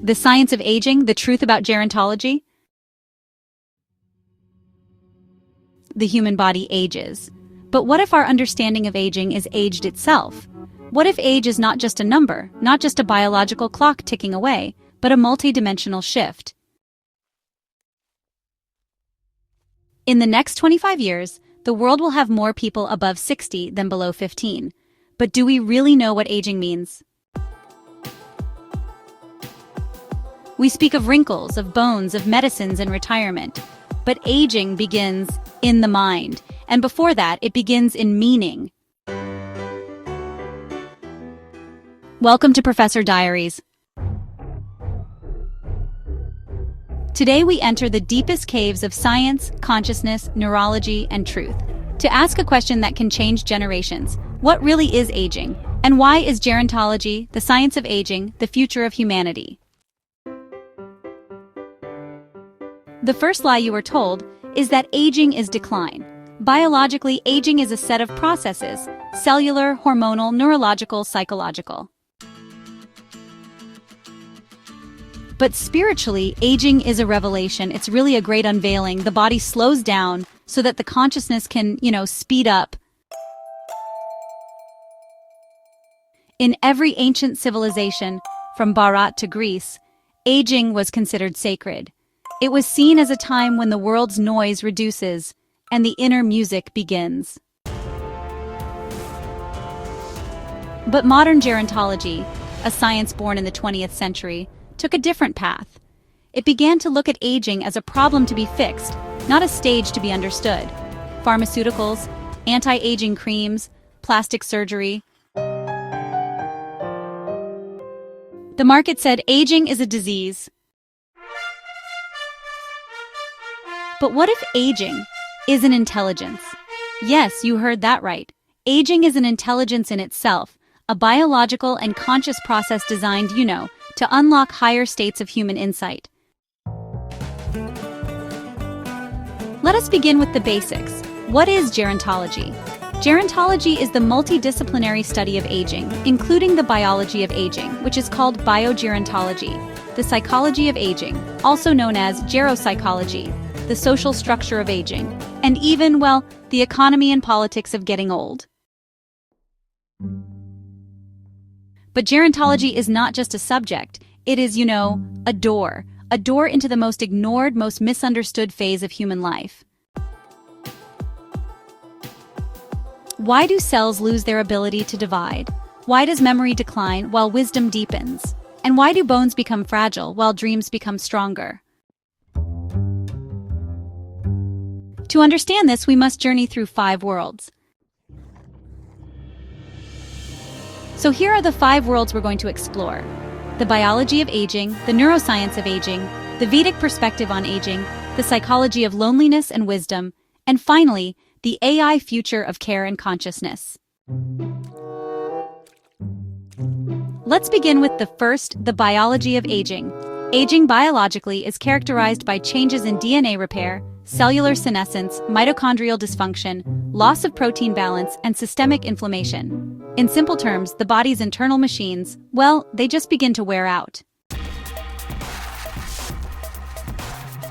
The Science of Aging, the truth about gerontology? The human body ages. But what if our understanding of aging is aged itself? What if age is not just a number, not just a biological clock ticking away, but a multidimensional shift? In the next 25 years, the world will have more people above 60 than below 15. But do we really know what aging means? We speak of wrinkles, of bones, of medicines and retirement. But aging begins in the mind, and before that, it begins in meaning. Welcome to Professor Diaries. Today we enter the deepest caves of science, consciousness, neurology, and truth. To ask a question that can change generations: what really is aging? And why is gerontology, the science of aging, the future of humanity? The first lie you were told is that aging is decline. Biologically, aging is a set of processes: cellular, hormonal, neurological, psychological. But spiritually, aging is a revelation. It's really a great unveiling. The body slows down so that the consciousness can, speed up. In every ancient civilization, from Bharat to Greece, aging was considered sacred. It was seen as a time when the world's noise reduces and the inner music begins. But modern gerontology, a science born in the 20th century, took a different path. It began to look at aging as a problem to be fixed, not a stage to be understood. Pharmaceuticals, anti-aging creams, plastic surgery. The market said aging is a disease. But what if aging is an intelligence? Yes, you heard that right. Aging is an intelligence in itself, a biological and conscious process designed, to unlock higher states of human insight. Let us begin with the basics. What is gerontology? Gerontology is the multidisciplinary study of aging, including the biology of aging, which is called biogerontology, the psychology of aging, also known as geropsychology, the social structure of aging, and even, the economy and politics of getting old. But gerontology is not just a subject. It is, a door into the most ignored, most misunderstood phase of human life. Why do cells lose their ability to divide? Why does memory decline while wisdom deepens? And why do bones become fragile while dreams become stronger? To understand this, we must journey through 5 worlds. So here are the 5 worlds we're going to explore: the biology of aging, the neuroscience of aging, the Vedic perspective on aging, the psychology of loneliness and wisdom, and finally, the AI future of care and consciousness. Let's begin with the biology of aging. Aging biologically is characterized by changes in DNA repair, cellular senescence, mitochondrial dysfunction, loss of protein balance, and systemic inflammation. In simple terms, the body's internal machines, they just begin to wear out.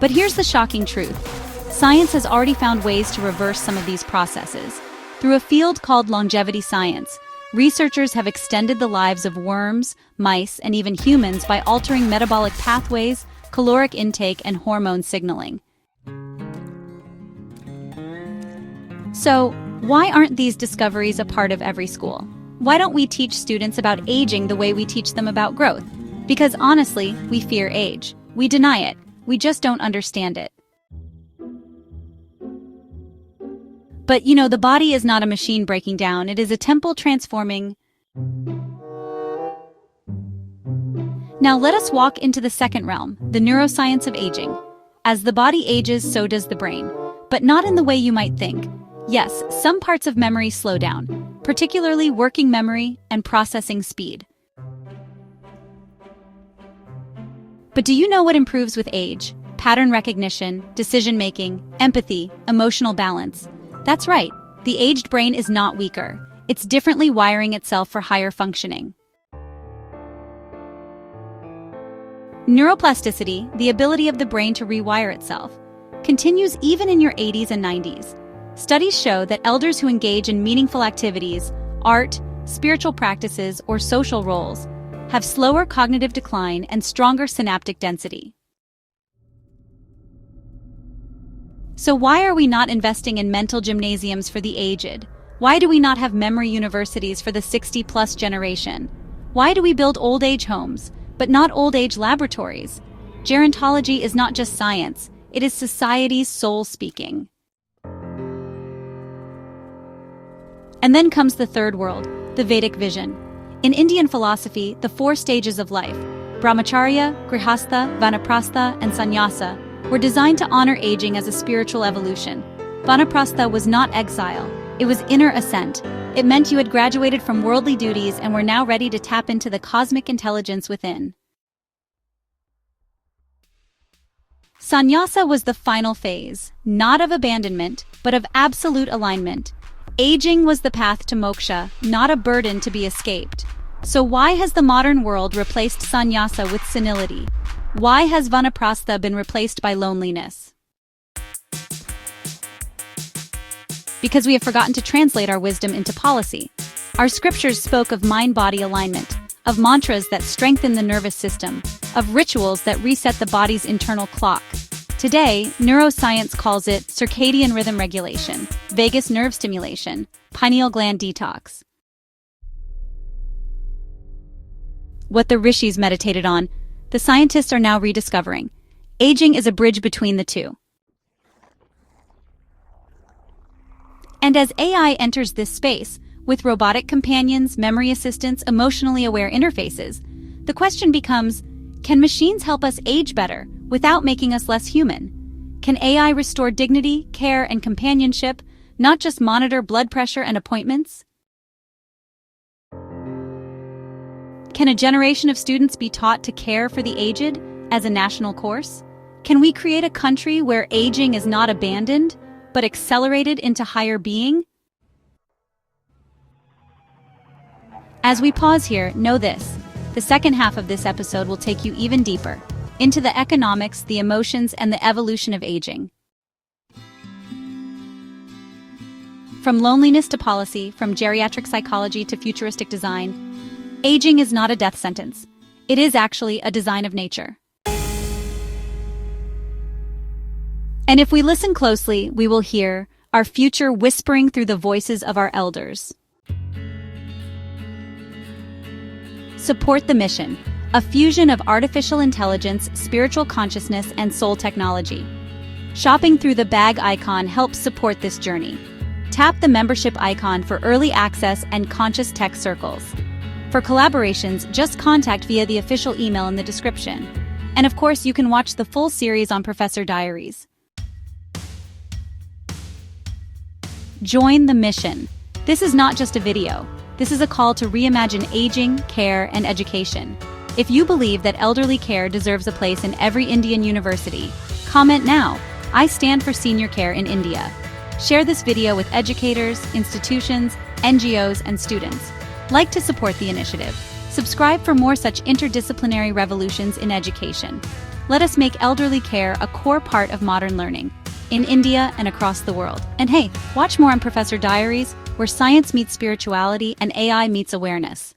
But here's the shocking truth. Science has already found ways to reverse some of these processes. Through a field called longevity science, researchers have extended the lives of worms, mice, and even humans by altering metabolic pathways, caloric intake, and hormone signaling. So, why aren't these discoveries a part of every school? Why don't we teach students about aging the way we teach them about growth? Because honestly, we fear age. We deny it. We just don't understand it. But the body is not a machine breaking down. It is a temple transforming. Now let us walk into the second realm, the neuroscience of aging. As the body ages, so does the brain. But not in the way you might think. Yes, some parts of memory slow down, particularly working memory and processing speed. But do you know what improves with age? Pattern recognition, decision-making, empathy, emotional balance. That's right, the aged brain is not weaker. It's differently wiring itself for higher functioning. Neuroplasticity, the ability of the brain to rewire itself, continues even in your 80s and 90s. Studies show that elders who engage in meaningful activities, art, spiritual practices, or social roles have slower cognitive decline and stronger synaptic density. So why are we not investing in mental gymnasiums for the aged? Why do we not have memory universities for the 60-plus generation? Why do we build old age homes, but not old age laboratories? Gerontology is not just science, it is society's soul speaking. And then comes the third world, the Vedic vision. In Indian philosophy, the 4 stages of life, Brahmacharya, Grihastha, Vanaprastha, and Sannyasa, were designed to honor aging as a spiritual evolution. Vanaprastha was not exile, it was inner ascent. It meant you had graduated from worldly duties and were now ready to tap into the cosmic intelligence within. Sannyasa was the final phase, not of abandonment, but of absolute alignment. Aging was the path to moksha, not a burden to be escaped. So why has the modern world replaced sannyasa with senility? Why has vanaprastha been replaced by loneliness? Because we have forgotten to translate our wisdom into policy. Our scriptures spoke of mind-body alignment, of mantras that strengthen the nervous system, of rituals that reset the body's internal clock. Today, neuroscience calls it circadian rhythm regulation, vagus nerve stimulation, pineal gland detox. What the rishis meditated on, the scientists are now rediscovering. Aging is a bridge between the two. And as AI enters this space, with robotic companions, memory assistants, emotionally aware interfaces, the question becomes, can machines help us age better without making us less human? Can AI restore dignity, care, and companionship, not just monitor blood pressure and appointments? Can a generation of students be taught to care for the aged as a national course? Can we create a country where aging is not abandoned, but accelerated into higher being? As we pause here, know this. The second half of this episode will take you even deeper, into the economics, the emotions, and the evolution of aging. From loneliness to policy, from geriatric psychology to futuristic design, aging is not a death sentence. It is actually a design of nature. And if we listen closely, we will hear our future whispering through the voices of our elders. Support the mission, a fusion of artificial intelligence, spiritual consciousness, and soul technology. Shopping through the bag icon helps support this journey. Tap the membership icon for early access and conscious tech circles. For collaborations, just contact via the official email in the description. And of course, you can watch the full series on Professor Diaries. Join the mission. This is not just a video. This is a call to reimagine aging, care, and education. If you believe that elderly care deserves a place in every Indian university, comment now. I stand for senior care in India. Share this video with educators, institutions, NGOs, and students. Like to support the initiative. Subscribe for more such interdisciplinary revolutions in education. Let us make elderly care a core part of modern learning, in India and across the world. And hey, watch more on Professor Diaries, where science meets spirituality and AI meets awareness.